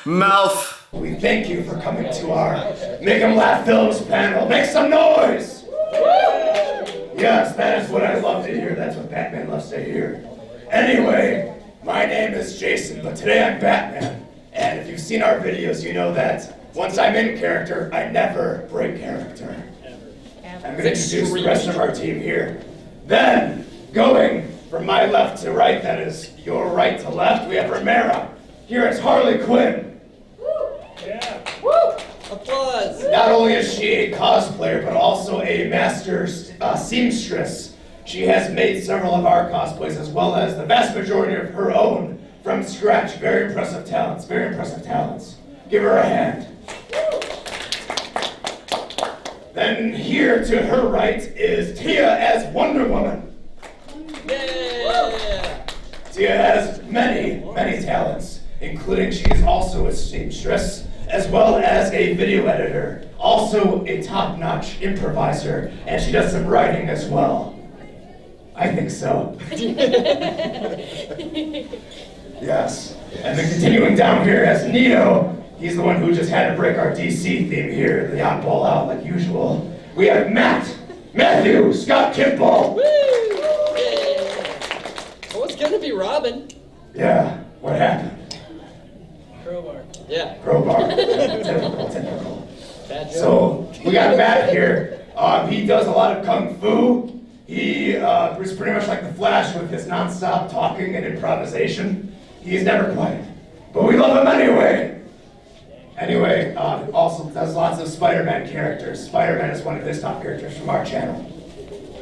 MELF. We thank you for coming to our Make 'em Laugh Films panel. Make some noise! Yes, that is what I love to hear. That's what Batman loves to hear. Anyway, my name is Jason, but today I'm Batman. And if you've seen our videos, you know that once I'm in character, I never break character. I'm going to introduce the rest of our team here. Then, going from my left to right, that is your right to left, we have Romero. Here is Harley Quinn. Yeah. Woo! Applause! Not only is she a cosplayer, but also a master seamstress. She has made several of our cosplays, as well as the vast majority of her own from scratch. Very impressive talents, very impressive talents. Give her a hand. Then here to her right is Tia as Wonder Woman. Yeah! Tia has many, many talents, including she is also a seamstress, as well as a video editor, also a top-notch improviser, and she does some writing as well. I think so. Yes. And then continuing down here as Neo, he's the one who just had to break our DC theme here, the oddball out like usual. We have Matthew Scott Kimball. Woo! Yeah. Oh, it's gonna be Robin. Yeah, what happened? Crowbar. Yeah. Crowbar. Typical. Bad joke. So, we got Matt here. He does a lot of kung fu. He is pretty much like the Flash with his non-stop talking and improvisation. He's never quiet, but we love him anyway. Anyway, also does lots of Spider-Man characters. Spider-Man is one of his top characters from our channel.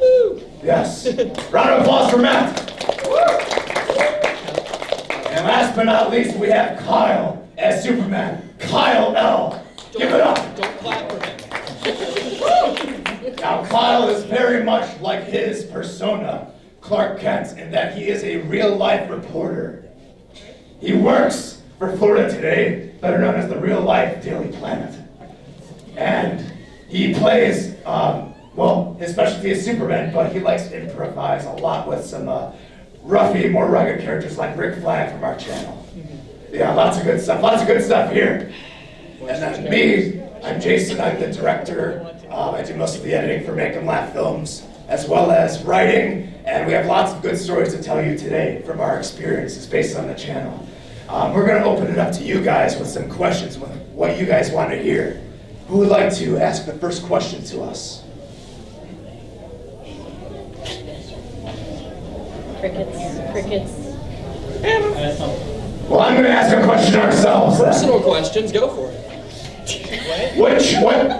Woo! Yes. Round of applause for Matt. And last but not least, we have Kyle as Superman. Kyle L. Give it up. Don't clap for him. Now, Kyle is very much like his persona, Clark Kent, in that he is a real-life reporter. He works for Florida Today, better known as the real-life Daily Planet. And he plays, well, his specialty is Superman, but he likes to improvise a lot with some roughy, more rugged characters like Rick Flag from our channel. Yeah, lots of good stuff here. And then me, I'm Jason, I'm the director. I do most of the editing for Make 'em Laugh Films, as well as writing, and we have lots of good stories to tell you today from our experiences based on the channel. We're going to open it up to you guys with some questions, with what you guys want to hear. Who would like to ask the first question to us? Crickets. Well, I'm going to ask a question ourselves then. Personal questions, go for it.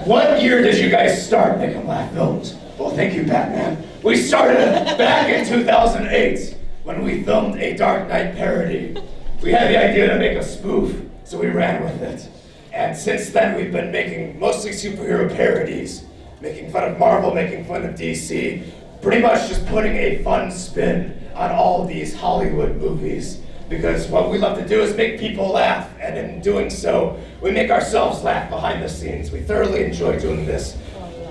What year did you guys start Make 'em Laugh Films? Well, thank you, Batman. We started back in 2008 when we filmed a Dark Knight parody. We had the idea to make a spoof, so we ran with it. And since then, we've been making mostly superhero parodies, making fun of Marvel, making fun of DC, pretty much just putting a fun spin on all of these Hollywood movies. Because what we love to do is make people laugh, and in doing so, we make ourselves laugh behind the scenes. We thoroughly enjoy doing this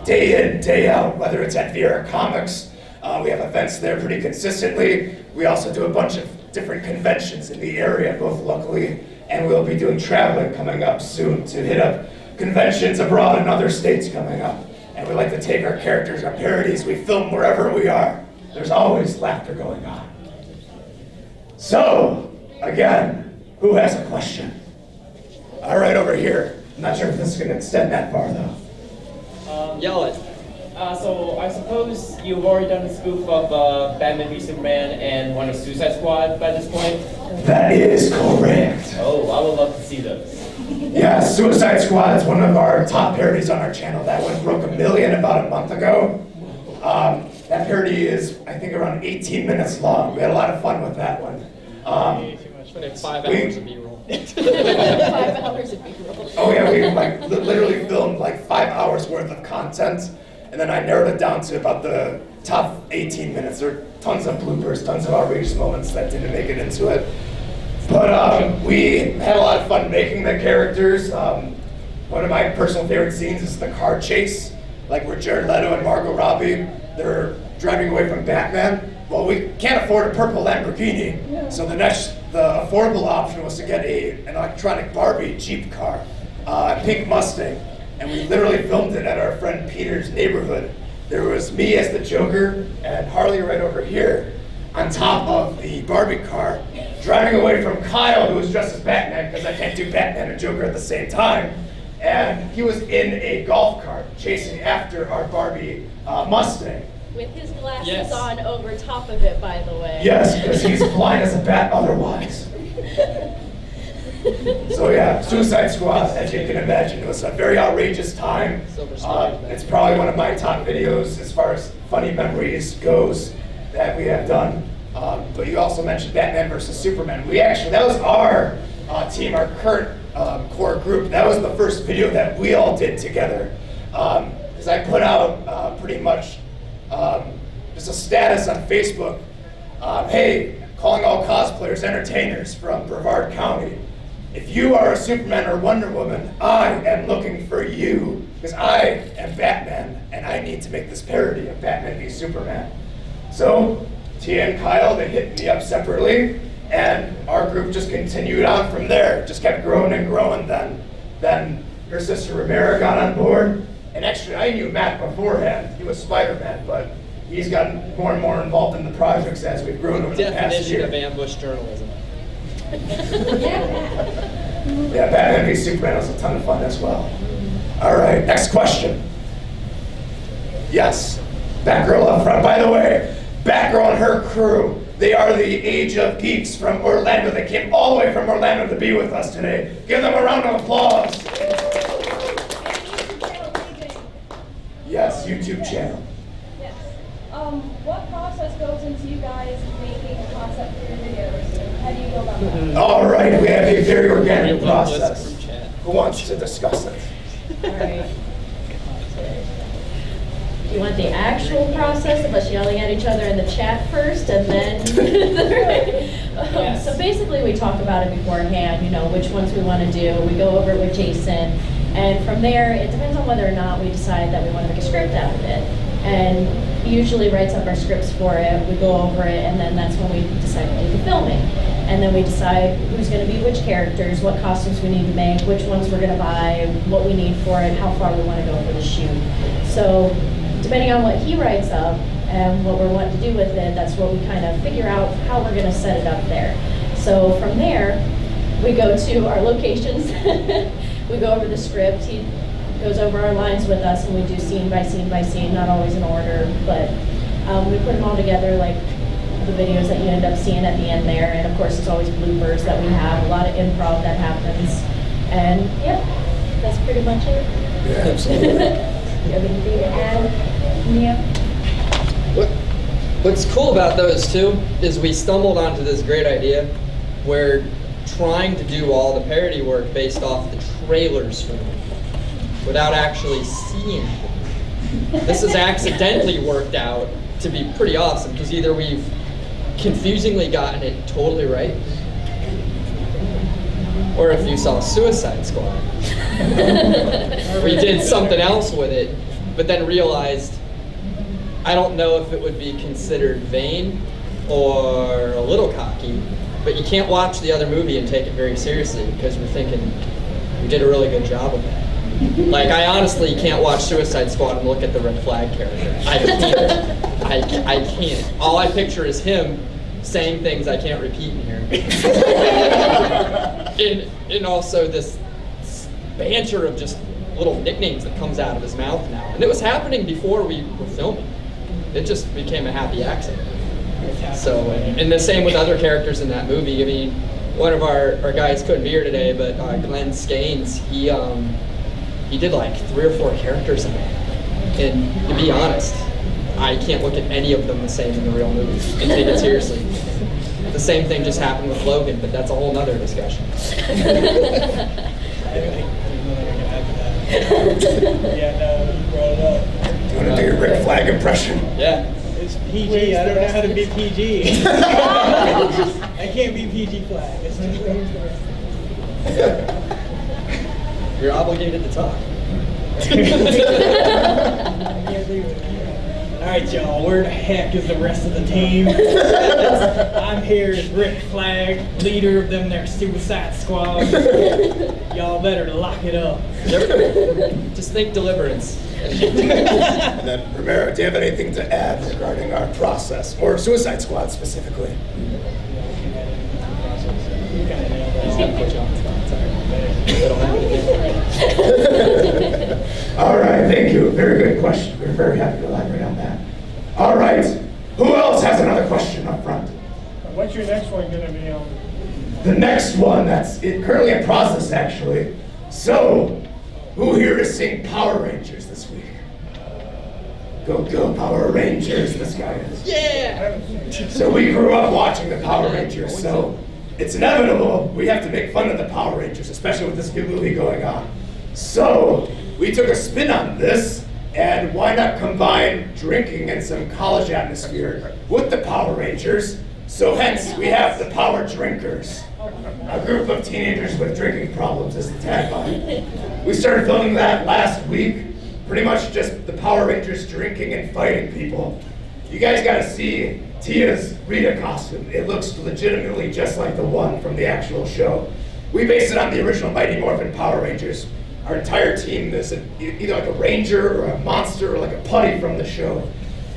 day in, day out, whether it's at Viera Comics. We have events there pretty consistently. We also do a bunch of different conventions in the area, both locally, and we'll be doing traveling coming up soon to hit up conventions abroad in other states coming up. And we like to take our characters, our parodies, we film wherever we are. There's always laughter going on. So, again, who has a question? All right, over here. I'm not sure if this is going to extend that far, though. Yell it. So I suppose you've already done a spoof of Batman v Superman and one of Suicide Squad by this point? That is correct. Oh, I would love to see those. Yeah, Suicide Squad is one of our top parodies on our channel. That one broke 1 million about a month ago. That parody is, I think, around 18 minutes long. We had a lot of fun with that one. It's been 5 hours of B-roll. 5 hours of B-roll. Oh yeah, we literally filmed like 5 hours worth of content, and then I narrowed it down to about the top 18 minutes. There are tons of bloopers, tons of outrageous moments that didn't make it into it. But we had a lot of fun making the characters. One of my personal favorite scenes is the car chase, like where Jared Leto and Margot Robbie, they're driving away from Batman, well, we can't afford a purple Lamborghini, so the affordable option was to get an electronic Barbie Jeep car, a pink Mustang, and we literally filmed it at our friend Peter's neighborhood. There was me as the Joker and Harley right over here on top of the Barbie car, driving away from Kyle, who was dressed as Batman, because I can't do Batman and Joker at the same time. And he was in a golf cart chasing after our Barbie Mustang. With his glasses Yes. on over top of it, by the way. Yes, because he's blind as a bat otherwise. So yeah, Suicide Squad, as you can imagine, it was a very outrageous time. It's probably one of my top videos as far as funny memories goes that we have done. But you also mentioned Batman versus Superman. That was our team, our current core group. That was the first video that we all did together. Because I put out pretty much just a status on Facebook. Hey, calling all cosplayers entertainers from Brevard County. If you are a Superman or Wonder Woman, I am looking for you, because I am Batman, and I need to make this parody of Batman v Superman. So, Tia and Kyle, they hit me up separately, and our group just continued on from there. Just kept growing and growing. Then her sister Romero got on board, and actually I knew Matt beforehand. He was Spider-Man, but he's gotten more and more involved in the projects as we've grown over the past year. Definition of ambush journalism. Yeah, Batman v Superman was a ton of fun as well. All right, next question. Yes, Batgirl up front. By the way, Batgirl and her crew, they are the Age of Geeks from Orlando. They came all the way from Orlando to be with us today. Give them a round of applause. Yes, YouTube channel. Yes. What process goes into you guys making a concept for your videos? How do you go about that? All right, we have a very organic Listen process. from chat. Who wants to discuss it? All right. You want the actual process of us yelling at each other in the chat first, and then? Yes. So basically, we talk about it beforehand. You know which ones we want to do. We go over it with Jason, and from there, it depends on whether or not we decide that we want to make a script out of it. And he usually writes up our scripts for it. We go over it, and then that's when we decide to do the filming. And then we decide who's going to be which characters, what costumes we need to make, which ones we're going to buy, what we need for it, how far we want to go for the shoot. So depending on what he writes up and what we're wanting to do with it, that's what we kind of figure out how we're going to set it up there. So from there, we go to our locations. We go over the script. He goes over our lines with us, and we do scene by scene by scene, not always in order, but we put them all together, like the videos that you end up seeing at the end there. And of course, there's always bloopers that we have, a lot of improv that happens. And yep, that's pretty much it. Yeah, absolutely. You have anything to add? Yeah. What's cool about those two is we stumbled onto this great idea where trying to do all the parody work based off the trailers for them without actually seeing them. This has accidentally worked out to be pretty awesome because either we've confusingly gotten it totally right, or if you saw Suicide Squad, we did something else with it, but then realized I don't know if it would be considered vain or a little cocky, but you can't watch the other movie and take it very seriously because we're thinking we did a really good job of that. Like, I honestly can't watch Suicide Squad and look at the Red Flag character. I can't. I can't. All I picture is him saying things I can't repeat in here. and also this banter of just little nicknames that comes out of his mouth now. And it was happening before we were filming. It just became a happy accident. So, and the same with other characters in that movie. I mean, one of our guys couldn't be here today, but Glenn Skanes, he did like 3 or 4 characters in it. And to be honest, I can't look at any of them the same in the real movie and take it seriously. The same thing just happened with Logan, but that's a whole nother discussion. Yeah, no, you brought it up. Do you want to do your Rick Flag impression? Yeah. It's PG. I don't know how to be PG. I can't be PG flag. It's You're obligated to talk. I can't leave it. Alright, y'all, where the heck is the rest of the team? I'm here as Rick Flag, leader of them there Suicide Squad. Y'all better lock it up. Just think deliverance. And then, Romero, do you have anything to add regarding our process, or Suicide Squad specifically? He's gonna put you on the spot, sorry. They don't have anything. All right, thank you. Very good question. We're very happy to elaborate on that. All right, who else has another question up front? What's your next one gonna be on? The next one, that's currently in process, actually. So, who here is seeing Power Rangers this week? Go, go, Power Rangers, this guy is. Yeah! So we grew up watching the Power Rangers, so it's inevitable we have to make fun of the Power Rangers, especially with this new movie going on. So, we took a spin on this, and why not combine drinking and some college atmosphere with the Power Rangers? So hence, we have the Power Drinkers. A group of teenagers with drinking problems is the tagline. We started filming that last week. Pretty much just the Power Rangers drinking and fighting people. You guys gotta see Tia's Rita costume. It looks legitimately just like the one from the actual show. We based it on the original Mighty Morphin Power Rangers. Our entire team is either like a ranger or a monster or like a putty from the show.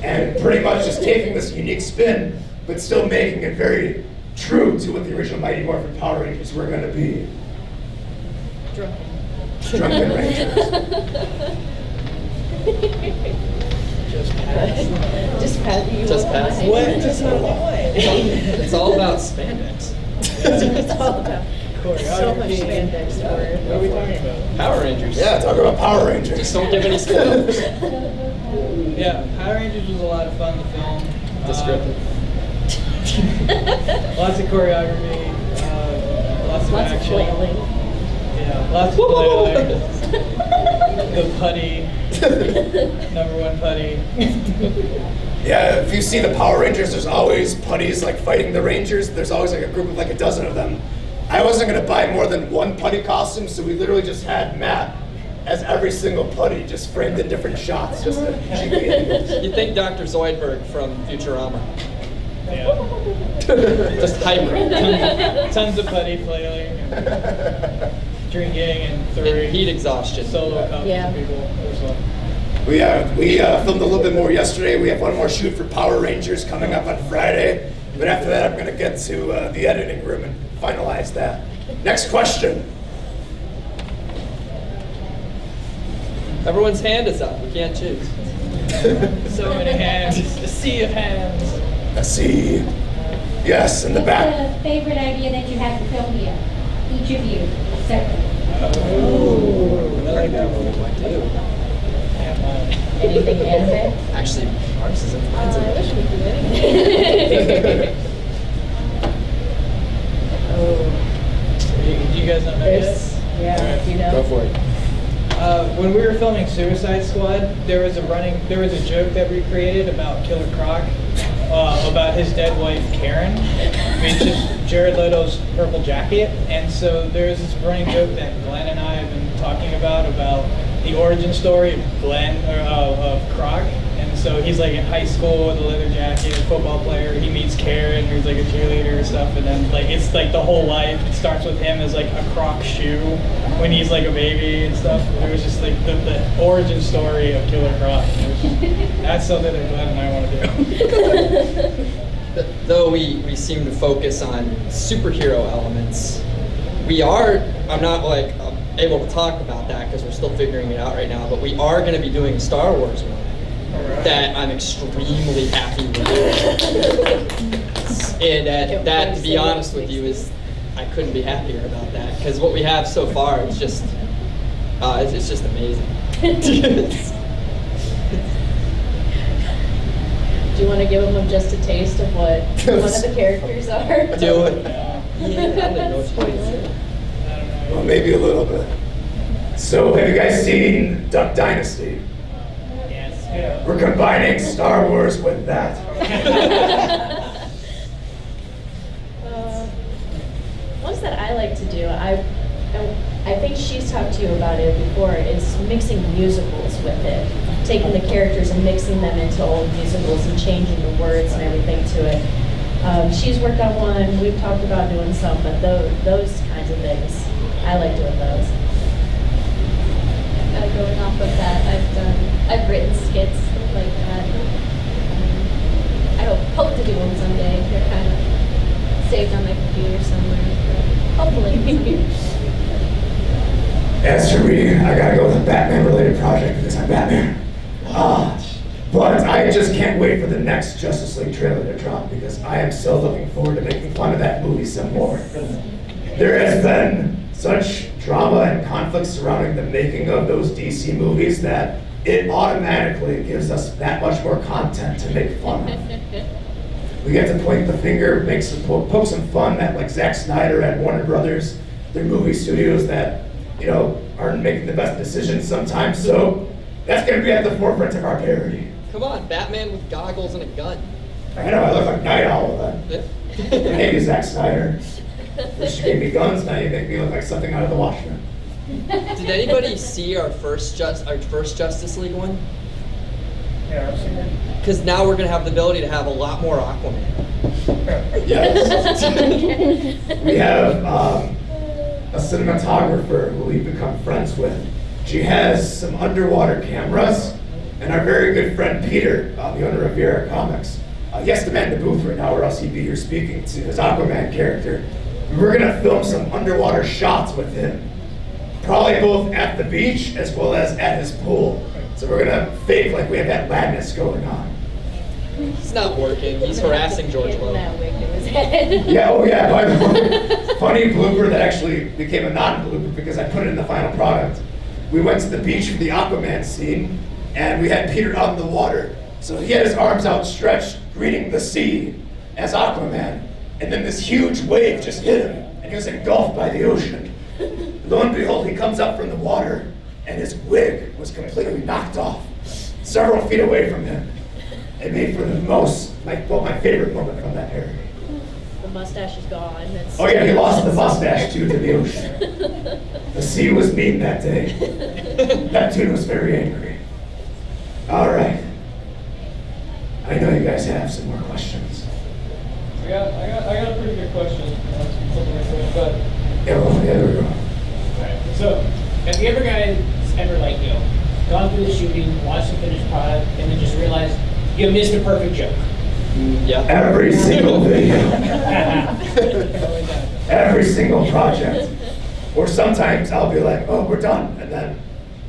And pretty much just taking this unique spin, but still making it very true to what the original Mighty Morphin Power Rangers were gonna be. Drunken Rangers. Just pass. Just pass. What? Just not what? It's all about spandex. It's all about so much Choreography. spandex What are we talking about? Power Rangers. Yeah, talk about Power Rangers. Just don't give any spoilers. Yeah, Power Rangers was a lot of fun to film. Descriptive. Lots of choreography, lots of Lots of action. flailing. Yeah, lots of flailing. The putty, number one putty. Yeah, if you see the Power Rangers, there's always putties like fighting the Rangers. There's always like a group of like a dozen of them. I wasn't gonna buy more than one putty costume, so we literally just had Matt as every single putty, just framed in different shots, just to You think Dr. Zoidberg from Futurama. Yeah. Just hybrid. Tons of putty flailing, and drinking, and throwing Heat exhaustion. solo cups Yeah. to people. It was fun. We filmed a little bit more yesterday. We have one more shoot for Power Rangers coming up on Friday. But after that, I'm gonna get to the editing room and finalize that. Next question. Everyone's hand is up. We can't choose. So many hands, a sea of hands. Let's see. Yes, in the back. What's the favorite idea that you had to film here? Each of you, separately. Oh, I like that one. Anything anime? Actually, ours is in I wish we could do anything. Oh, Do you guys not know there's, yet? yeah, you know. Go for it. When we were filming Suicide Squad, there was a joke that we created about Killer Croc, about his dead wife Karen, which is Jared Leto's purple jacket. And so there's this running joke that Glenn and I have been talking about the origin story of Glenn or of Croc. And so he's like in high school with a leather jacket, football player. He meets Karen, who's like a cheerleader and stuff. And then like it's like the whole life. It starts with him as like a Croc shoe when he's like a baby and stuff. It was just like the origin story of Killer Croc. That's something that Glenn and I want to do. Though we seem to focus on superhero elements, I'm not like able to talk about that because we're still figuring it out right now, but we are going to be doing a Star Wars one that I'm extremely happy we're doing. And that, to be honest with you, is I couldn't be happier about that because what we have so far is just it's just amazing. Do you want to give them just a taste of what one of the characters are? Do it. Yeah, I don't know what to do. Well, maybe a little bit. So, have you guys seen Duck Dynasty? Yes. Yeah. We're combining Star Wars with that. Ones that I like to do, I think she's talked to you about it before, is mixing musicals with it. taking the characters and mixing them into old musicals and changing the words and everything to it. She's worked on one, we've talked about doing some, but those kinds of things, I like doing those. Going off of that, I've written skits like that. I hope to do one someday. They're kind of saved on my computer somewhere. Hopefully. As for me, I gotta go with a Batman-related project because I'm Batman. But I just can't wait for the next Justice League trailer to drop because I am so looking forward to making fun of that movie some more. There has been such drama and conflict surrounding the making of those DC movies that it automatically gives us that much more content to make fun of. We get to point the finger, poke some fun at like Zack Snyder and Warner Brothers, their movie studios that, aren't making the best decisions sometimes. So that's gonna be at the forefront of our parody. Come on, Batman with goggles and a gun. I know, I look like Night Owl then. Maybe Zack Snyder. First you gave me guns, now you make me look like something out of The Watchmen. Did anybody see our first Justice League one? Yeah, I've seen it. Because now we're going to have the ability to have a lot more Aquaman. Yes. We have a cinematographer who we've become friends with. She has some underwater cameras, and our very good friend Peter, the owner of Vera Comics, he has to man the booth right now, or else he'd be here speaking to his Aquaman character. We're gonna film some underwater shots with him, probably both at the beach as well as at his pool. So we're gonna fake like we have that madness going on. It's not working. He's harassing George Lowe. That wig to his head. Yeah, oh yeah, by the way, funny blooper that actually became a non-blooper because I put it in the final product. We went to the beach for the Aquaman scene, and we had Peter out in the water. So he had his arms outstretched, greeting the sea as Aquaman. And then this huge wave just hit him, and he was engulfed by the ocean. Lo and behold, he comes up from the water, and his wig was completely knocked off, several feet away from him. It made for the my favorite moment from that parody. The mustache is gone. Oh yeah, he lost the mustache too to the ocean. The sea was mean that day. Neptune was very angry. All right. I know you guys have some more questions. I got a pretty good question. But Yeah, there we go. Alright, so have you guys ever gone through the shooting, watched the finished product, and then just realized you missed a perfect joke? Yeah. Every single video. Every single project. Or sometimes I'll be like, oh, we're done. And then,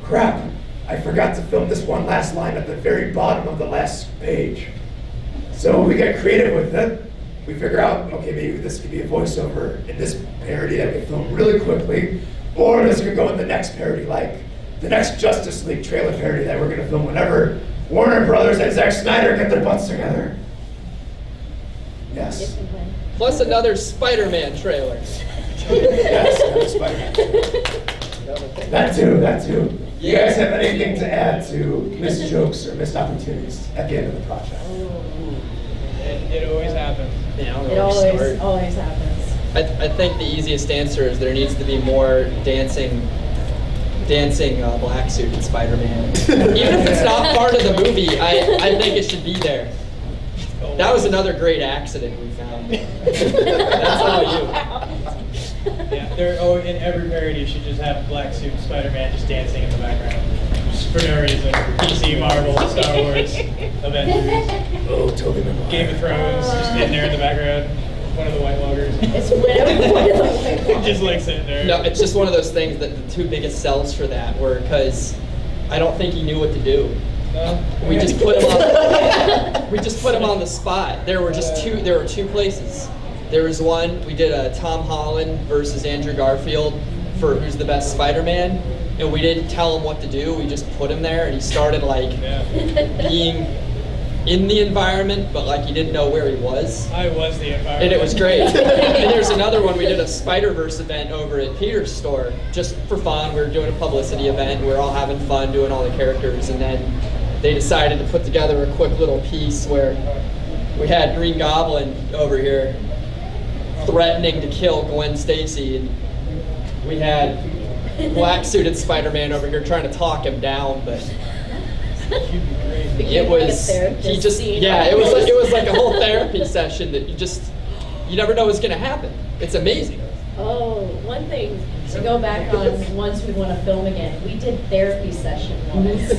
crap, I forgot to film this one last line at the very bottom of the last page. So we get creative with it. We figure out, okay, maybe this could be a voiceover in this parody that we can film really quickly, or this could go in the next parody, like the next Justice League trailer parody that we're gonna film whenever Warner Brothers and Zack Snyder get their butts together. Yes. Plus another Spider-Man trailer. Yes, Spider-Man. That too. You guys have anything to add to missed jokes or missed opportunities at the end of the project? It always happens. Yeah, I don't It know where to start. always happens. I think the easiest answer is there needs to be more dancing black suit in Spider-Man. Even if it's not part of the movie, I think it should be there. That was another great accident we found. That's all you. Yeah, in every parody you should just have black suit Spider-Man just dancing in the background. Just for no reason. DC, Marvel, Star Wars, Avengers, Oh, Tobey Maguire. Game of Thrones, just in there in the background. One of the White Walkers. It's whatever one of them. Just sitting there. No, it's just one of those things that the two biggest sells for that were because I don't think he knew what to do. No? We just put him on the spot. There were two places. There was one, we did a Tom Holland versus Andrew Garfield for who's the best Spider-Man, and we didn't tell him what to do, we just put him there, and he started being in the environment, but he didn't know where he was. I was the environment. And it was great. And there's another one, we did a Spider-Verse event over at Peter's store, just for fun. We were doing a publicity event, we were all having fun doing all the characters, and then they decided to put together a quick little piece where we had Green Goblin over here threatening to kill Gwen Stacy, and we had black-suited Spider-Man over here trying to talk him down, but It was, he just, yeah, it was like a whole therapy session that you never know what's gonna happen. It's amazing. Oh, one thing to go back on once we want to film again, we did therapy session once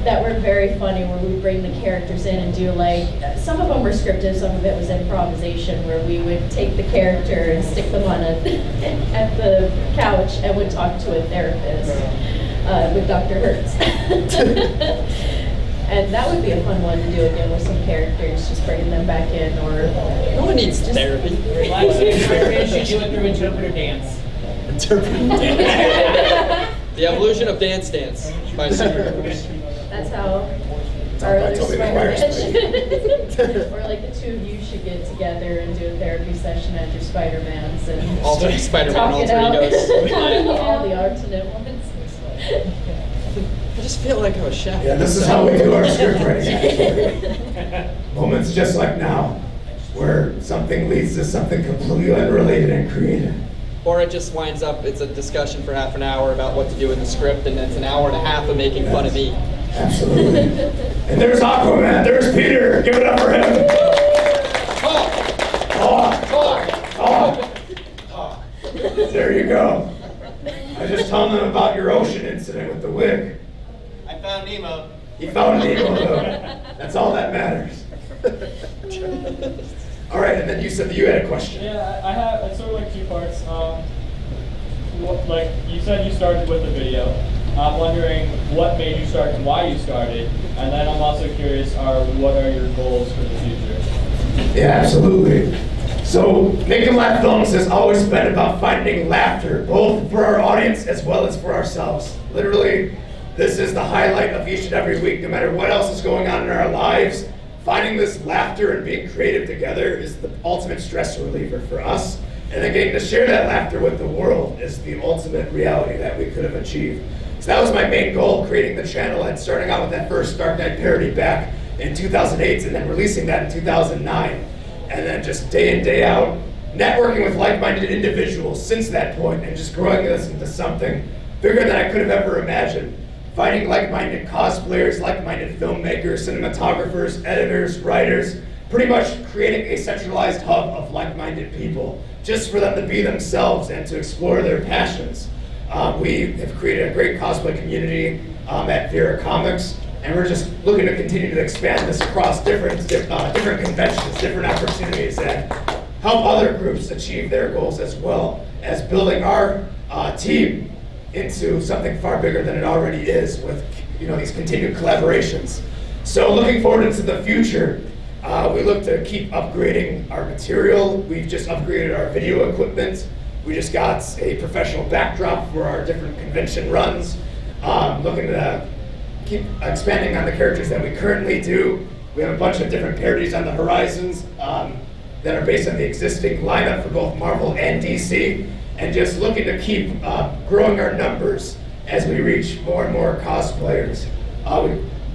that were very funny where we bring the characters in and do like, some of them were scripted, some of it was improvisation where we would take the character and stick them on at the couch and would talk to a therapist with Dr. Hertz. And that would be a fun one to do again with some characters, just bringing them back in or... No one needs therapy. Relaxing, I should do it through interpreter dance. The evolution of Dance Dance by Superheroes. That's how our other Spider-Man should. Or like the two of you should get together and do a therapy session at your Spider-Mans and Alternate Spider-Man, talk it alter out. egos. All the alternate ones. I just feel like I was chef. Yeah, this is how we do our script writing, actually. Moments just like now, where something leads to something completely unrelated and creative. Or it just winds up, it's a discussion for half an hour about what to do in the script, and it's an hour and a half of making fun of me. Absolutely. And there's Aquaman, there's Peter, give it up for him. Talk. There you go. I just told them about your ocean incident with the wig. I found Nemo. He found Nemo, though. That's all that matters. All right, and then you said that you had a question. Yeah, I have, it's sort of like two parts. Like you said you started with a video. I'm wondering what made you start and why you started. And then I'm also curious, what are your goals for the future? Yeah, absolutely. So, Make 'em Laugh Films has always been about finding laughter, both for our audience as well as for ourselves. Literally, this is the highlight of each and every week, no matter what else is going on in our lives. Finding this laughter and being creative together is the ultimate stress reliever for us. And then getting to share that laughter with the world is the ultimate reality that we could have achieved. So that was my main goal, creating the channel and starting out with that first Dark Knight parody back in 2008 and then releasing that in 2009. And then just day in, day out, networking with like-minded individuals since that point and just growing this into something bigger than I could have ever imagined. Finding like-minded cosplayers, like-minded filmmakers, cinematographers, editors, writers, pretty much creating a centralized hub of like-minded people, just for them to be themselves and to explore their passions. We have created a great cosplay community at Vera Comics, and we're just looking to continue to expand this across different conventions, different opportunities, and help other groups achieve their goals as well as building our team into something far bigger than it already is with these continued collaborations. So looking forward into the future, we look to keep upgrading our material. We've just upgraded our video equipment. We just got a professional backdrop for our different convention runs. Looking to keep expanding on the characters that we currently do. We have a bunch of different parodies on the horizons that are based on the existing lineup for both Marvel and DC. And just looking to keep growing our numbers as we reach more and more cosplayers.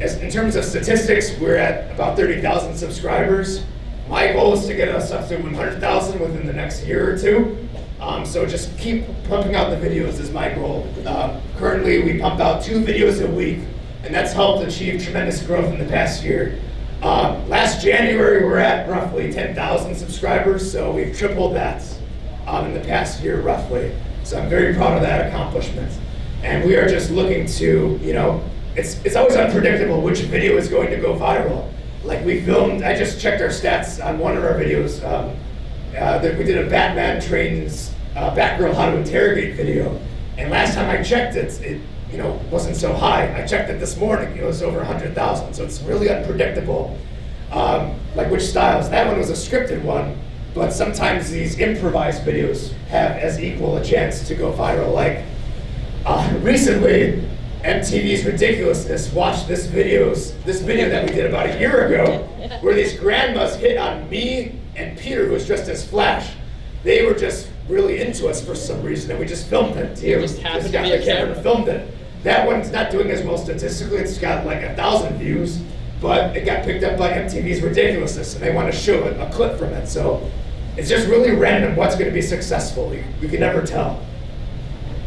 In terms of statistics, we're at about 30,000 subscribers. My goal is to get us up to 100,000 within the next year or two. So just keep pumping out the videos is my goal. Currently, we pump out 2 videos a week, and that's helped achieve tremendous growth in the past year. Last January, we're at roughly 10,000 subscribers, so we've tripled that in the past year, roughly. So I'm very proud of that accomplishment. And we are just looking to, it's always unpredictable which video is going to go viral. Like I just checked our stats on one of our videos. We did a Batman trains Batgirl how to interrogate video. And last time I checked it wasn't so high. I checked it this morning, it was over 100,000. So it's really unpredictable, like which styles. That one was a scripted one. But sometimes these improvised videos have as equal a chance to go viral. Like recently, MTV's Ridiculousness watched this video that we did about a year ago, where these grandmas hit on me and Peter, who was dressed as Flash. They were just really into us for some reason, and we just filmed it. You just happened to be a camera and filmed it. That one's not doing as well statistically. It's got like 1,000 views, but it got picked up by MTV's Ridiculousness, and they want to show a clip from it. So it's just really random what's going to be successful. We can never tell.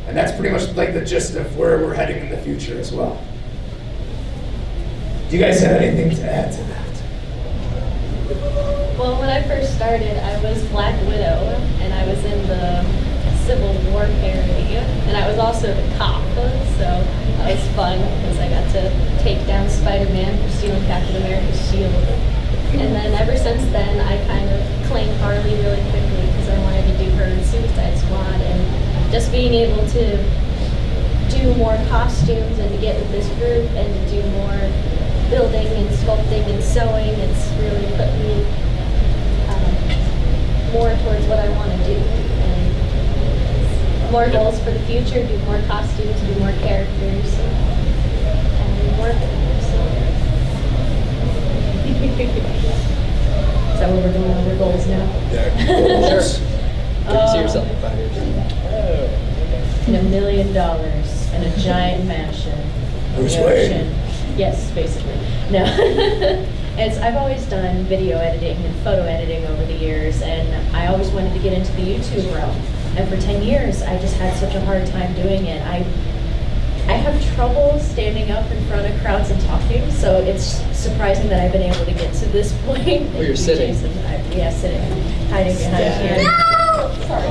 And that's pretty much like the gist of where we're heading in the future as well. Do you guys have anything to add to that? Well, when I first started, I was Black Widow, and I was in the Civil War parody, and I was also the cop, so that was fun because I got to take down Spider-Man for stealing Captain America's shield. And then ever since then, I kind of claimed Harley really quickly because I wanted to do her in Suicide Squad, and just being able to do more costumes and to get with this group and to do more building and sculpting and sewing, it's really put me more towards what I want to do. And more goals for the future, do more costumes, do more characters, and more things. So we're going over goals now? Sure. Where do you see yourself in 5 years? And $1 million and a giant mansion. Bruce in the Wayne. ocean. Yes, basically. No. I've always done video editing and photo editing over the years, and I always wanted to get into the YouTube realm. And for 10 years, I just had such a hard time doing it. I have trouble standing up in front of crowds and talking, so it's surprising that I've been able to get to this point. Oh, you're sitting. Jason, yeah, sitting, hiding behind here. No! Sorry.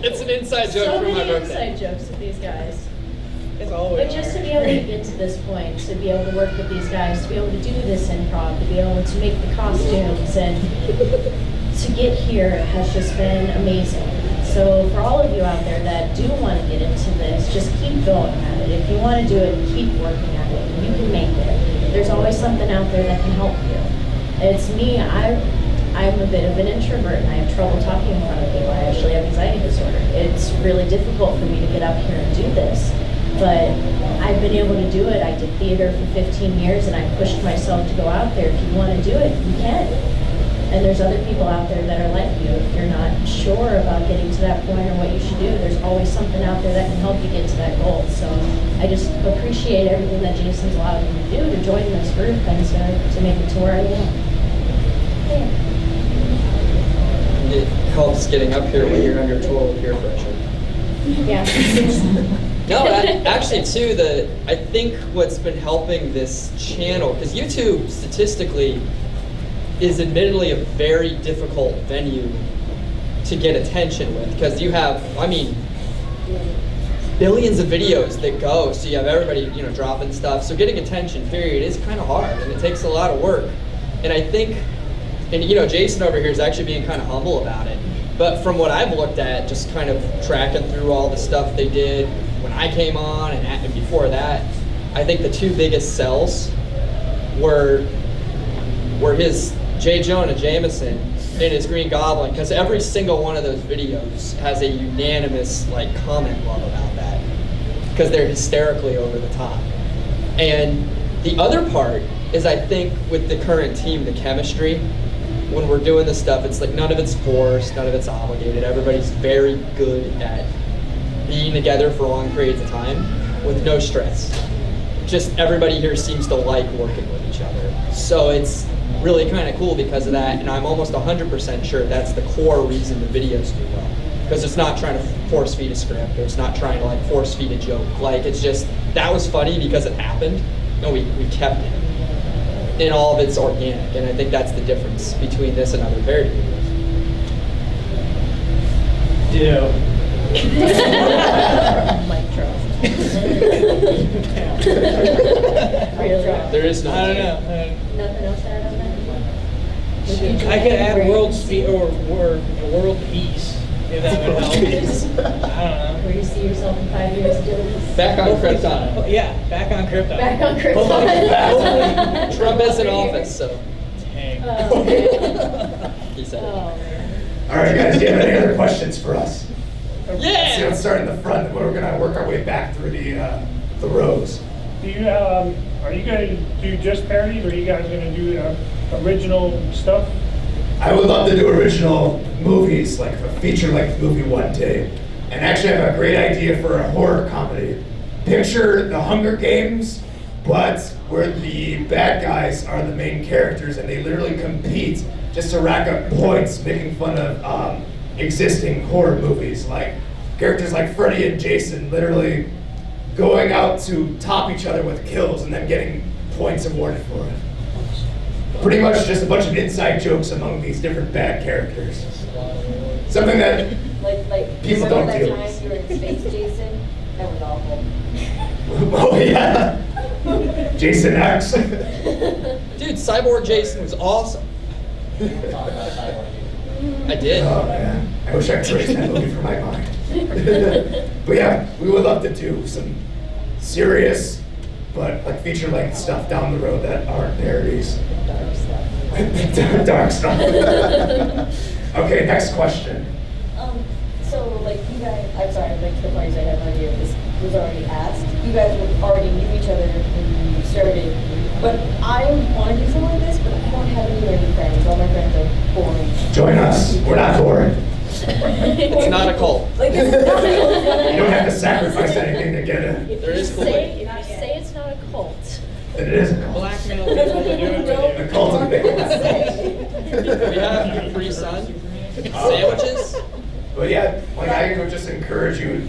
It's an inside joke So from my many birthday. inside jokes with these guys. It's always. But just to be able to get to this point, to be able to work with these guys, to be able to do this improv, to be able to make the costumes, and to get here has just been amazing. So for all of you out there that do want to get into this, just keep going at it. If you want to do it, keep working at it. You can make it. There's always something out there that can help you. It's me. I'm a bit of an introvert and I have trouble talking in front of people. I actually have anxiety disorder. It's really difficult for me to get up here and do this. But I've been able to do it. I did theater for 15 years and I pushed myself to go out there. If you want to do it, you can. And there's other people out there that are like you. If you're not sure about getting to that point or what you should do, there's always something out there that can help you get to that goal. So I just appreciate everything that Jason's allowed me to do to join this group and to make it to where I am. Yeah. It helps getting up here when you're under total peer pressure. Yeah. No, actually, too, I think what's been helping this channel, because YouTube statistically is admittedly a very difficult venue to get attention with, because you have, I mean, billions of videos that go, so you have everybody, dropping stuff. So getting attention, period, is kind of hard, and it takes a lot of work. And I think, and Jason over here is actually being kind of humble about it. But from what I've looked at, just kind of tracking through all the stuff they did when I came on and before that, I think the two biggest sells were his J. Jonah Jameson and his Green Goblin, because every single one of those videos has a unanimous comment love about that, because they're hysterically over the top. And the other part is, I think with the current team, the chemistry, when we're doing this stuff, it's none of it's forced, none of it's obligated. Everybody's very good at being together for long periods of time with no stress. Just everybody here seems to like working with each other. So it's really kind of cool because of that, and I'm almost 100% sure that's the core reason the videos do well. Because it's not trying to force feed a script, or it's not trying to force feed a joke. It's just, that was funny because it happened, and we kept it. And all of it's organic, and I think that's the difference between this and other parody videos. Ditto. Mic drop. Really? There is no. I don't know. Nothing else to add on that? I could add world speed or world peace if that would help. I don't know. Where you see yourself in 5 years doing this? Back on Krypton. Oh, yeah, back on Krypton. Back on Hopefully- Krypton. Trump is in office, so Dang. Oh, man. he said Oh, it. man. All right, guys, do you have any other questions for us? Yeah! Let's start in the front, and we're gonna work our way back through the rows. Do you, are you going to do just parodies, or are you guys going to do original stuff? I would love to do original movies, like a feature-length movie one day. And actually, I have a great idea for a horror comedy. Picture the Hunger Games, but where the bad guys are the main characters, and they literally compete just to rack up points, making fun of existing horror movies like characters like Freddy and Jason literally going out to top each other with kills and then getting points awarded for it. Pretty much just a bunch of inside jokes among these different bad characters. Something that people don't remember deal that with. time you were in space, Jason? That was awful. Oh yeah, Jason X. Dude, Cyborg Jason was awesome. I did. Oh man, I wish I could erase that movie from my mind. But yeah, we would love to do some serious, but like feature-length stuff down the road that aren't parodies. Dark stuff. Dark stuff. Okay, next question. So like you guys, I'm sorry, like the parties I have no idea if this was already asked. You guys already knew each other when you started, but I want to do something like this, but I don't have any friends. All my friends are boring. Join us. We're not boring. It's not a cult. Like this is not a cult. You don't have to sacrifice anything to get it. There is If cool. you say it's not a cult. It is a cult. Blackmail people to do it with you. A cult of We have Capri Sun, sandwiches. But yeah, like I would just encourage you,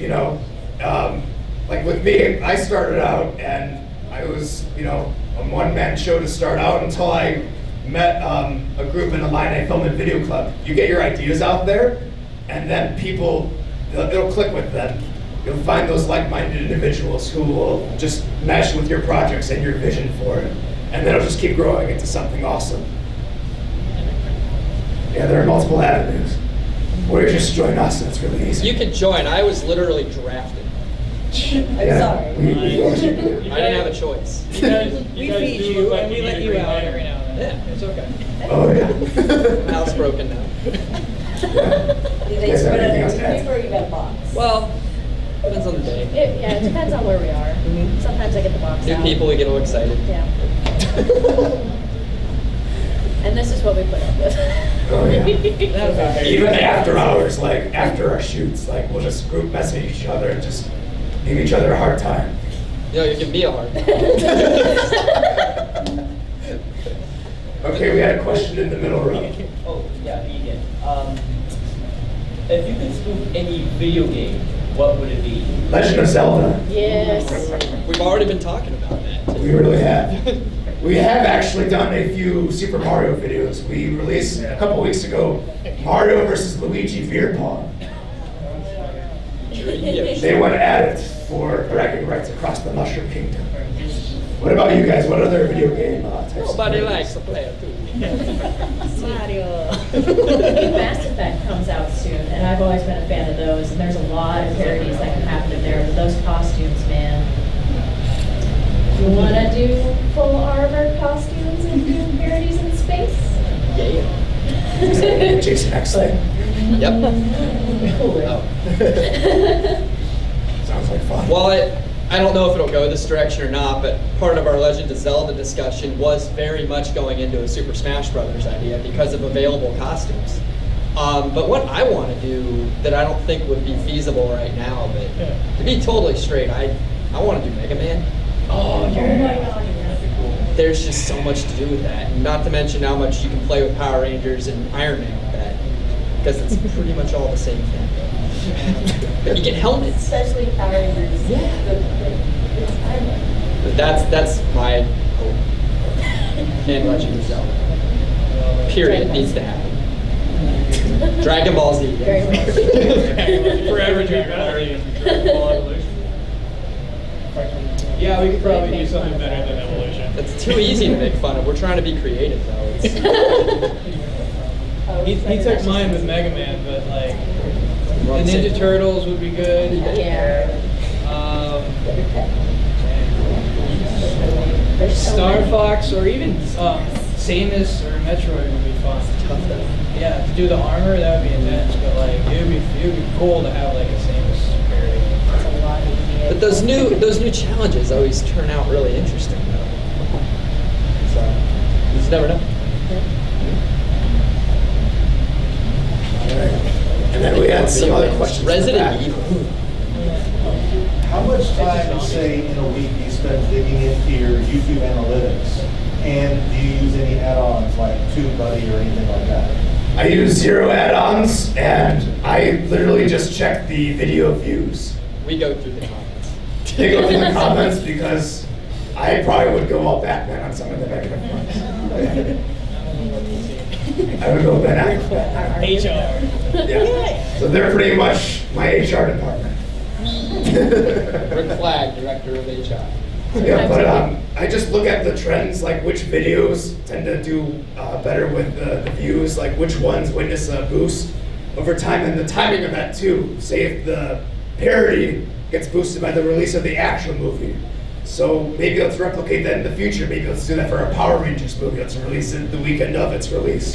like with me, I started out and I was, a one-man show to start out until I met a group in a Line Film and Video Club. You get your ideas out there, and then people, it'll click with them. You'll find those like-minded individuals who will just mesh with your projects and your vision for it, and then it'll just keep growing into something awesome. Yeah, there are multiple avenues. Or you just join us, and it's really easy. You could join. I was literally drafted. I'm sorry. We force you to. I didn't have a choice. We guys feed do you look like and we you let need you a out green every now and then. Yeah. It's okay. Oh, yeah. House broken now. Do they Yes, spread everything out else a adds. newspaper or you got a box? Well, depends on the day. It depends on where we are. Sometimes I get the box New out. people, we get all excited. Yeah. And this is what we put up with. Oh, yeah. That'll be Even after hours, like after our shoots, like we'll just group message each other and just give each other a hard time. You give me a hard time. Okay, we had a question in the middle row. Oh, yeah, Ian. If you could spoof any video game, what would it be? Legend of Zelda. Yes. We've already been talking about that. We really have. We have actually done a few Super Mario videos. We released a couple weeks ago Mario versus Luigi beer pong. They went at it for bragging rights across the Mushroom Kingdom. What about you guys? What other video game types? Nobody likes to play it too. Mario. Mass Effect comes out soon, and I've always been a fan of those. And there's a lot of parodies that can happen in there. But those costumes, man. You want to do full armor costumes and do parodies in space? Yeah. Jason X thing. Yep. Cool. Oh. Sounds like fun. Well, I don't know if it'll go this direction or not, but part of our Legend of Zelda discussion was very much going into a Super Smash Brothers idea because of available costumes. But what I want to do that I don't think would be feasible right now, but to be totally straight, I want to do Mega Man. Oh my god. There's just so much to do with that, and not to mention how much you can play with Power Rangers and Iron Man with that, because it's pretty much all the same thing. But you get helmets. Especially Power Rangers. Yeah. But that's my hope. And Legend of Zelda. Period. Needs to happen. Dragon Ball Z. Very much. Forever Dragon Ball Evolution. Yeah, we could probably do something better than Evolution. It's too easy to make fun of. We're trying to be creative, though. It's, He took mine with Mega Man, but like the Ninja Turtles would be good. Yeah. Star Fox or even Samus or Metroid would be fun. Yeah, to do the armor that would be intense, but like it would be cool to have like a Samus parody. but those new challenges always turn out really interesting, though. So you just never know. And then we had some other questions. Resident Evil. How much time, say, in a week do you spend digging into your YouTube analytics? And do you use any add-ons like TubeBuddy or anything like that? I use 0 add-ons, and I literally just check the video views. We go through the comments. They go through the comments because I probably would go all Batman on some of the negative ones. I would go Ben Affleck. HR. Yeah. So they're pretty much my HR department. Rick Flag, director of HR. Yeah, but I just look at the trends, like which videos tend to do better with the views, like which ones witness a boost over time, and the timing of that too. Say if the parody gets boosted by the release of the actual movie. So maybe let's replicate that in the future. Maybe let's do that for our Power Rangers movie. Let's release it the weekend of its release.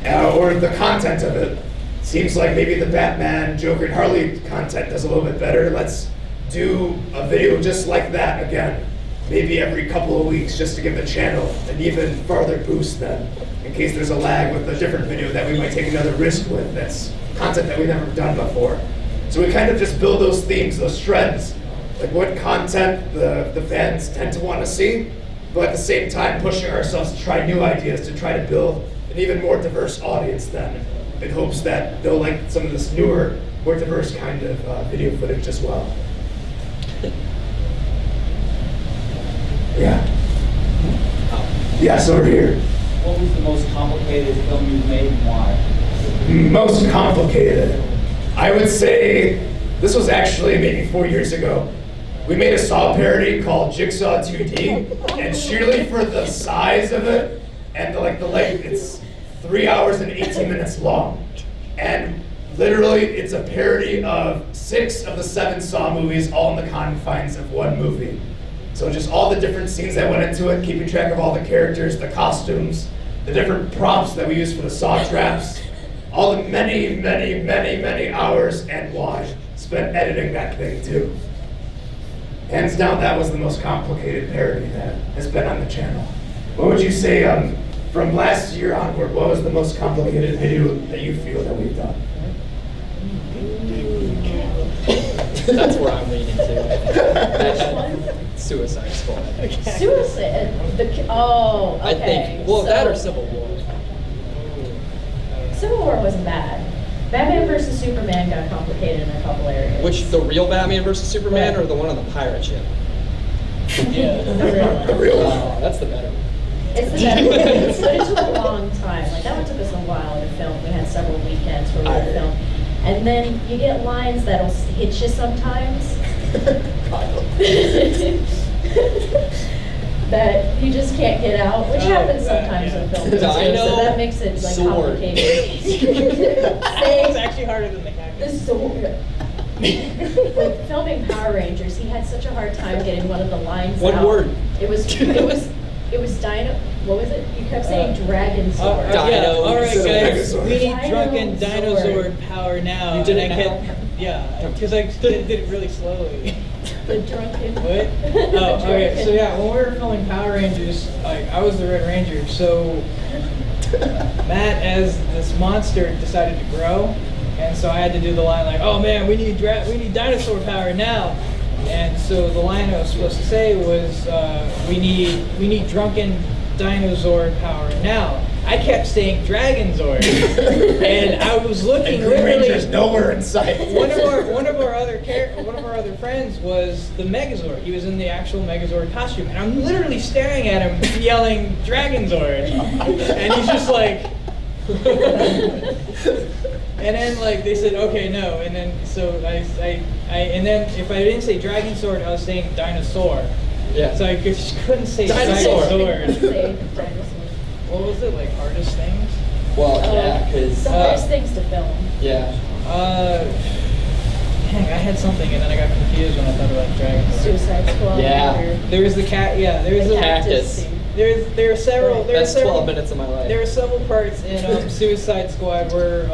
Or the content of it. Seems like maybe the Batman, Joker, and Harley content does a little bit better. Let's do a video just like that again. Maybe every couple of weeks, just to give the channel an even farther boost then. In case there's a lag with a different video that we might take another risk with. That's content that we've never done before. So we kind of just build those themes, those trends. Like what content the fans tend to want to see, but at the same time pushing ourselves to try new ideas, to try to build an even more diverse audience then, in hopes that they'll like some of this newer, more diverse kind of video footage as well. Yeah. Yes, over here. What was the most complicated film you've made and why? Most complicated. I would say this was actually maybe 4 years ago. We made a Saw parody called Jigsaw 2D, and sheerly for the size of it and the length, it's 3 hours and 18 minutes long. And literally, it's a parody of 6 of the 7 Saw movies, all in the confines of one movie. So just all the different scenes that went into it, keeping track of all the characters, the costumes, the different props that we used for the Saw traps, all the many, many, many, many hours and why spent editing that thing too. Hands down, that was the most complicated parody that has been on the channel. What would you say, from last year onward, what was the most complicated video that you feel that we've done? That's where I'm leaning to. Suicide Squad. Suicide? Oh, okay. I think, well, so, that or Civil War. Civil War wasn't bad. Batman versus Superman got complicated in a couple areas. Which, the real Batman versus Superman or the one on the pirate ship? Yeah, the real one. Oh, that's the better one. It's the better one. It took a long time. Like, that one took us a while to film. We had several weekends where we would film. And then you get lines that'll hit you sometimes. That you just can't get out, which happens sometimes in film too, so that makes it like complicated. It's actually harder than the cactus. With filming Power Rangers, he had such a hard time getting one of the lines out. One word. It was Dino. What was it? You kept saying Dragon Sword. Yeah. All right, guys. We need Dino drunken Sword. dinosaur power now. You did it and now? Because I did it really slowly. The drunken. What? Oh, okay. So yeah, when we were filming Power Rangers, like I was the Red Ranger. So Matt, as this monster, decided to grow, and so I had to do the line like, "Oh man, we need dinosaur power now." And so the line I was supposed to say was, "We need drunken dinosaur power now." I kept saying Dragonzord, and I was looking and literally. Ranger's nowhere in sight. One of our other friends was the Megazord. He was in the actual Megazord costume, and I'm literally staring at him, yelling Dragonzord, and he's just like. And then like they said, okay, no, and then so I and then if I didn't say Dragonsword, I was saying dinosaur. Yeah. So I just couldn't say Dinosaur. Dragonsword. What was it, like hardest things? Well, yeah, because... The hardest things to film. Yeah. Dang, I had something and then I got confused when I thought about Dragonzord. Suicide Squad. Yeah. There was the cat, yeah, there was The the cactus. scene. There are several. That's 12 minutes of my life. There were several parts in Suicide Squad where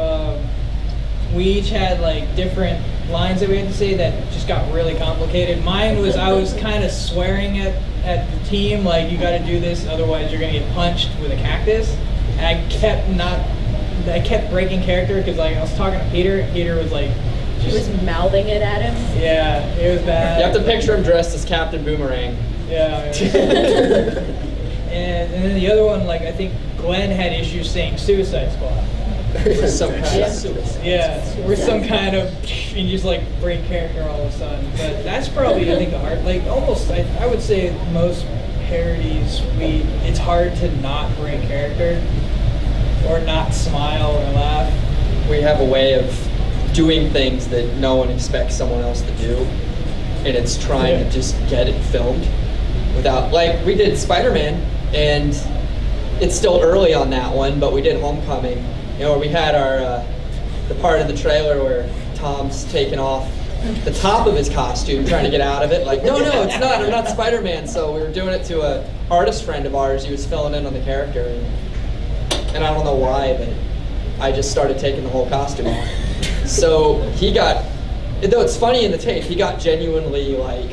we each had like different lines that we had to say that just got really complicated. Mine was I was kind of swearing at the team like you got to do this, otherwise you're gonna get punched with a cactus. And I kept breaking character because like I was talking to Peter, and Peter was like. He was mouthing it at him. Yeah, it was bad. You have to picture him dressed as Captain Boomerang. Yeah. And then the other one, like I think Glenn had issues saying Suicide Squad. Or some kind of suicide. Yeah, we're some kind of, and you just like break character all of a sudden. But that's probably, I think, a hard, like almost, I would say most parodies, it's hard to not break character or not smile or laugh. We have a way of doing things that no one expects someone else to do, and it's trying to just get it filmed without, like, we did Spider-Man, and it's still early on that one, but we did Homecoming, you know, where we had our, the part of the trailer where Tom's taking off the top of his costume, trying to get out of it, like, no, it's not, I'm not Spider-Man. So we were doing it to a artist friend of ours. He was filling in on the character, and I don't know why, but I just started taking the whole costume off. So he got, though it's funny in the tape, he got genuinely like,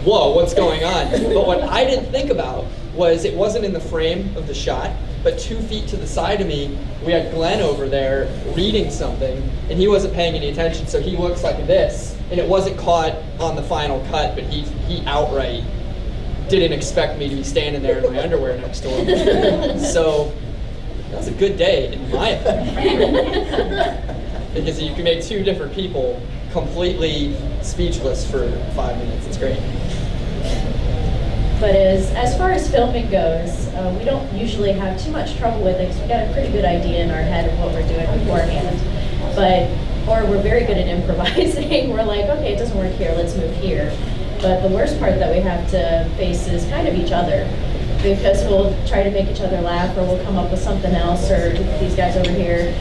whoa, what's going on? But what I didn't think about was it wasn't in the frame of the shot, but 2 feet to the side of me, we had Glenn over there reading something, and he wasn't paying any attention, so he looks like this, and it wasn't caught on the final cut, but he outright didn't expect me to be standing there in my underwear next to him. So that was a good day, in my opinion. Because you can make 2 different people completely speechless for 5 minutes. It's great. But as far as filming goes, we don't usually have too much trouble with it because we've got a pretty good idea in our head of what we're doing beforehand. Or we're very good at improvising. We're like, okay, it doesn't work here, let's move here. But the worst part that we have to face is kind of each other, because we'll try to make each other laugh, or we'll come up with something else, or these guys over here.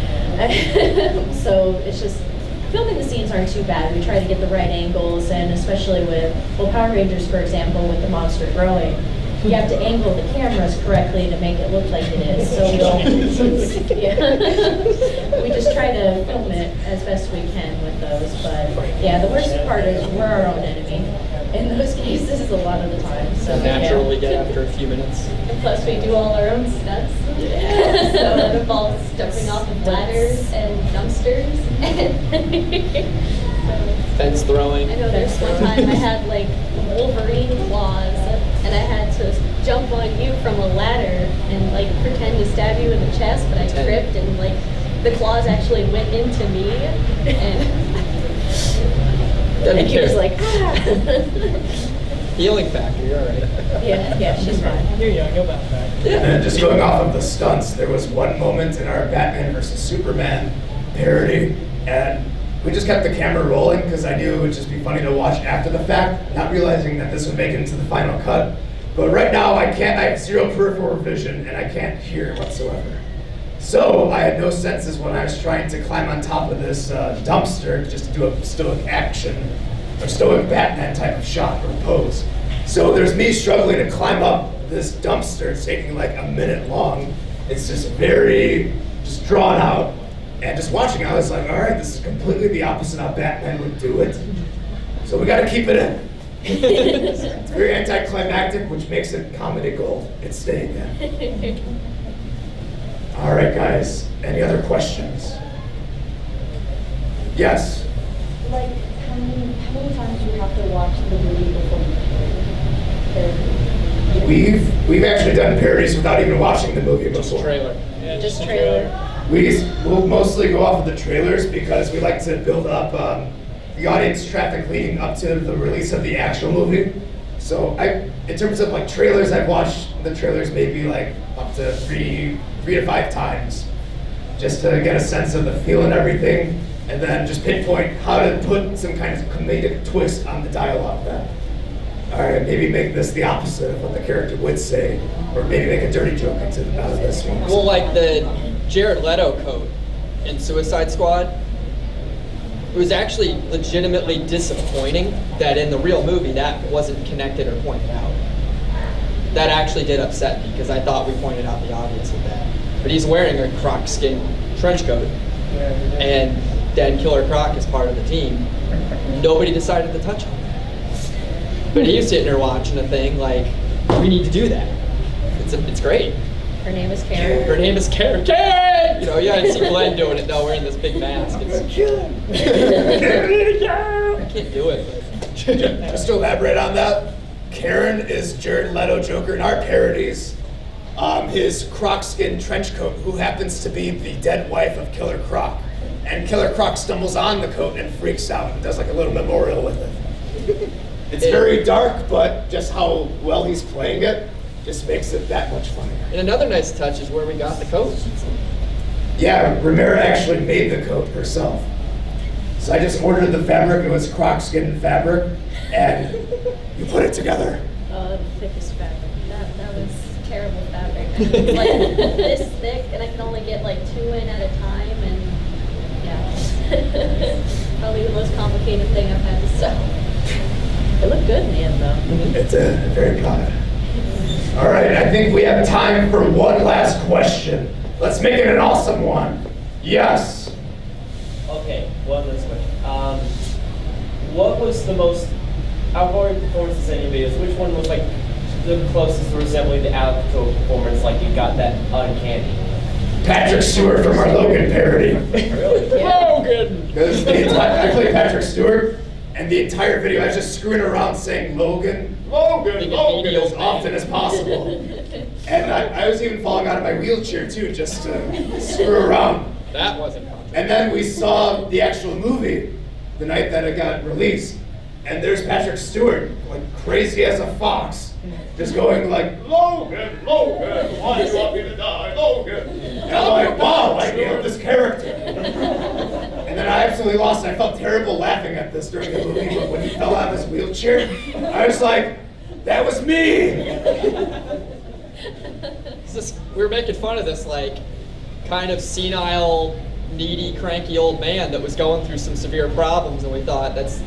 So it's just, filming the scenes aren't too bad. We try to get the right angles, and especially with, well, Power Rangers, for example, with the monster growing, you have to angle the cameras correctly to make it look like it is. So we just try to film it as best we can with those. But yeah, the worst part is we're our own enemy in those cases a lot of the time. So Naturally get after a few minutes. And plus we do all our own stunts. Yeah. So it involves jumping off of ladders and dumpsters. Fence throwing. I know there's one time I had like Wolverine claws, and I had to jump on you from a ladder and like pretend to stab you in the chest, but I tripped and like the claws actually went into me, and he was like, ah. Healing factor, you're all right. Yeah, she's fine. You're young, you'll bounce back. And just going off of the stunts, there was one moment in our Batman versus Superman parody, and we just kept the camera rolling because I knew it would just be funny to watch after the fact, not realizing that this would make it into the final cut. But right now I have 0 peripheral vision and I can't hear whatsoever. So I had no senses when I was trying to climb on top of this dumpster just to do a stoic action or stoic Batman type of shot or pose. So there's me struggling to climb up this dumpster. It's taking like a minute long. It's just very drawn out. And just watching, I was like, all right, this is completely the opposite of how Batman would do it. So we gotta keep it in. It's very anticlimactic, which makes it comedy gold. It's staying in. All right, guys, any other questions? Yes? Like, how many times do you have to watch the movie before you parody? We've actually done parodies without even watching the movie before. Just trailer. Yeah, Just trailer. We'll mostly go off of the trailers because we like to build up the audience traffic leading up to the release of the actual movie. So in terms of like trailers, I've watched the trailers maybe like up to three to 5 times, just to get a sense of the feel and everything, and then just pinpoint how to put some kind of comedic twist on the dialogue then. All right, maybe make this the opposite of what the character would say, or maybe make a dirty joke out of this one. Well, like the Jared Leto coat in Suicide Squad, it was actually legitimately disappointing that in the real movie that wasn't connected or pointed out. That actually did upset me because I thought we pointed out the obvious with that. But he's wearing a Croc skin trench coat, and Dan Killer Croc is part of the team. Nobody decided to touch on that. But he was sitting there watching a thing like, we need to do that. It's great. Her name is Karen. Her name is Karen. Karen! You know, you gotta see Glenn doing it though, wearing this big mask. I can't do it, but. Just to elaborate on that, Karen is Jared Leto Joker in our parodies. his croc skin trench coat, who happens to be the dead wife of Killer Croc. And Killer Croc stumbles on the coat and freaks out and does like a little memorial with it. It's very dark, but just how well he's playing it just makes it that much funnier. And another nice touch is where we got the coat. Yeah, Ramira actually made the coat herself. So I just ordered the fabric, it was croc skin fabric, and you put it together. Oh, the thickest fabric. That was terrible fabric. It's like this thick, and I can only get like 2 in at a time, and yeah. Probably the most complicated thing I've had to sew. It looked good in the end, though. It's very proud. All right, I think we have time for one last question. Let's make it an awesome one. Yes. Okay, one last question. What was the most, out of all your performances in your videos, which one was like the closest to resembling the actual performance, like you got that uncanny? Patrick Stewart from our Logan parody. Really? Yeah. Logan! Because I played Patrick Stewart, and the entire video I was just screwing around saying Logan, Logan as often as possible. And I was even falling out of my wheelchair too, just to screw around. That wasn't fun. And then we saw the actual movie the night that it got released. And there's Patrick Stewart, like crazy as a fox, just going like, Logan, Logan, why do you want me to die, Logan? And I'm like, wow, I nailed this character. And then I absolutely lost it. I felt terrible laughing at this during the movie, but when he fell out of his wheelchair, I was like, that was me. We were making fun of this like kind of senile, needy, cranky old man that was going through some severe problems, and we thought that's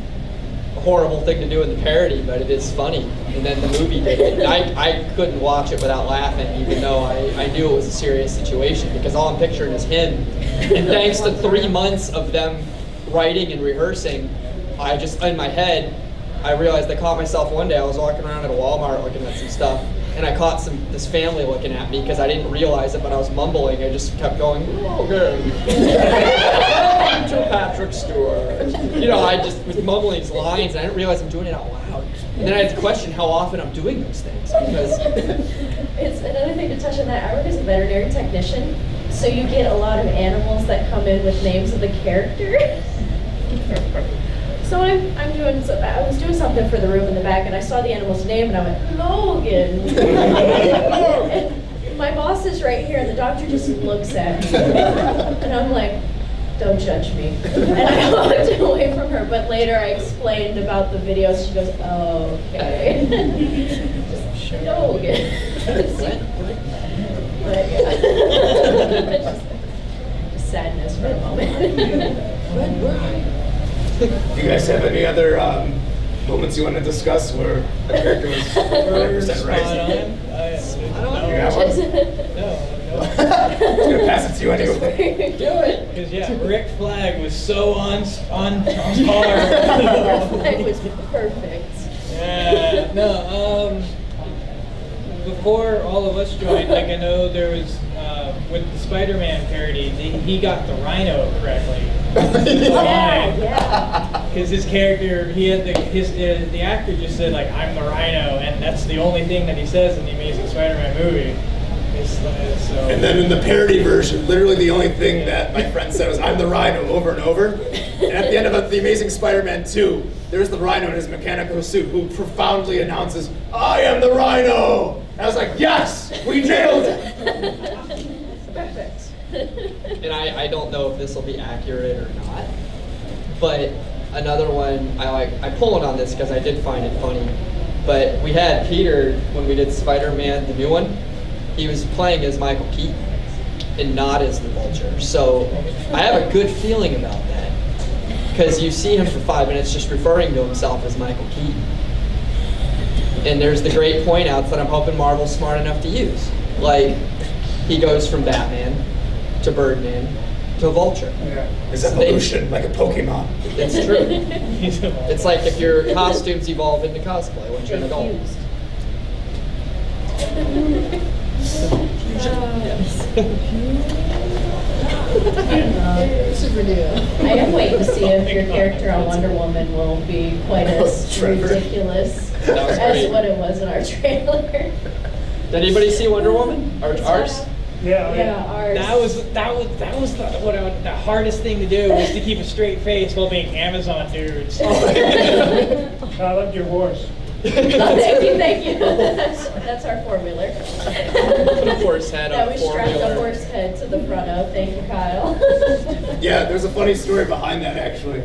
a horrible thing to do in the parody, but it is funny. And then the movie did it. And I couldn't watch it without laughing, even though I knew it was a serious situation, because all I'm picturing is him. And thanks to 3 months of them writing and rehearsing, I just, in my head, I realized I caught myself one day. I was walking around at a Walmart looking at some stuff, and I caught this family looking at me because I didn't realize it, but I was mumbling. I just kept going, Logan, to Patrick Stewart. You know, I just was mumbling these lines, and I didn't realize I'm doing it out loud. And then I had to question how often I'm doing those things, because It's another thing to touch on that. I work as a veterinary technician, so you get a lot of animals that come in with names of the character. So I was doing something for the room in the back, and I saw the animal's name, and I went, Logan. And my boss is right here, and the doctor just looks at me, and I'm like, don't judge me. And I walked away from her, but later I explained about the videos. She goes, oh, okay. Just Logan. But yeah. just sadness for a moment. Do you guys have any other moments you want to discuss where a character was 100% right? I don't know. You got one? No. I'm gonna pass it to you anyway. Do it. Because yeah, Rick Flag was so on par. That was perfect. Yeah. No. Before all of us joined, like I know there was with the Spider-Man parody, he got the rhino correctly. Yeah. Because his character, he had the actor just said like, I'm the rhino, and that's the only thing that he says in the Amazing Spider-Man movie. So. And then in the parody version, literally the only thing that my friend said was, I'm the rhino, over and over. And at the end of The Amazing Spider-Man 2, there's the rhino in his mechanical suit who profoundly announces, I am the rhino! And I was like, yes, we nailed it! Perfect. and I don't know if this will be accurate or not, but another one, I pulled on this because I did find it funny, but we had Peter, when we did Spider-Man, the new one, he was playing as Michael Keaton and not as the Vulture. So I have a good feeling about that, because you see him for 5 minutes just referring to himself as Michael Keaton. And there's the great point outs that I'm hoping Marvel's smart enough to use. Like, he goes from Batman to Birdman to Vulture. Yeah. It's evolution, like a Pokemon. It's true. It's like if your costumes evolve into cosplay once you're an adult. I am waiting to see if your character on Wonder Woman will be quite as ridiculous as what it was in our trailer. Did anybody see Wonder Woman? Or ours? Yeah. Ours. That was the hardest thing to do was to keep a straight face while being Amazon dudes. I loved your horse. Thank you. That's our four-wheeler. Horse head That on we strapped a four-wheeler. horse head to the front of. Thank you, Kyle. Yeah, there's a funny story behind that actually.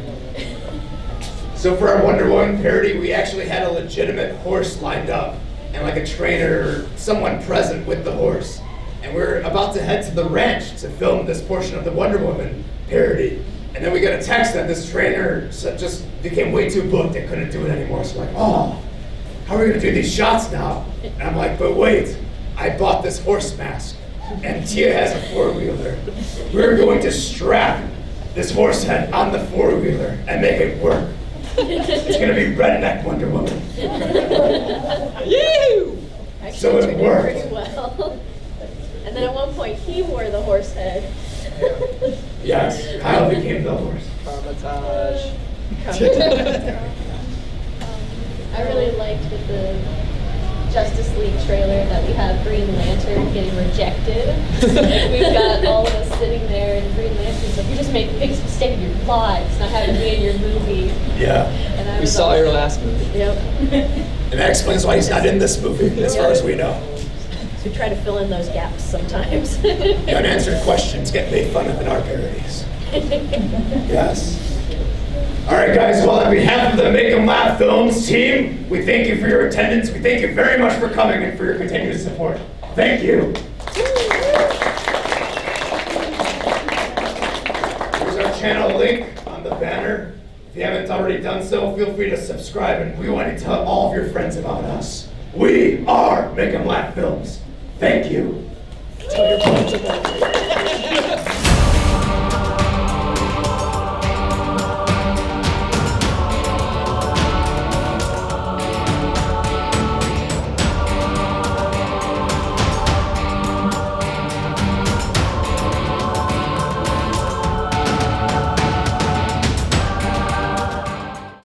So for our Wonder Woman parody, we actually had a legitimate horse lined up and like a trainer or someone present with the horse. And we're about to head to the ranch to film this portion of the Wonder Woman parody. And then we got a text that this trainer just became way too booked and couldn't do it anymore. So we're like, oh, how are we gonna do these shots now? And I'm like, but wait, I bought this horse mask and Tia has a four-wheeler. We're going to strap this horse head on the four-wheeler and make it work. It's gonna be redneck Wonder Woman. Yee! So it Actually, worked. pretty well. And then at one point, he wore the horse head. Yes, Kyle became the horse. Traumatized. I really liked with the Justice League trailer that we have Green Lantern getting rejected. We've got all of us sitting there and Green Lantern's like, you just made the biggest mistake of your lives, not having me in your movie. Yeah. And I We was saw all- your last movie. Yep. And that explains why he's not in this movie, as far as we know. So we try to fill in those gaps sometimes. The unanswered questions get made fun of in our parodies. Yes. All right, guys. Well, on behalf of the Make 'em Laugh Films team, we thank you for your attendance. We thank you very much for coming and for your continued support. Thank you. Here's our channel link on the banner. If you haven't already done so, feel free to subscribe, and we want to tell all of your friends about us. We are Make 'em Laugh Films. Thank you. Tell your friends about it.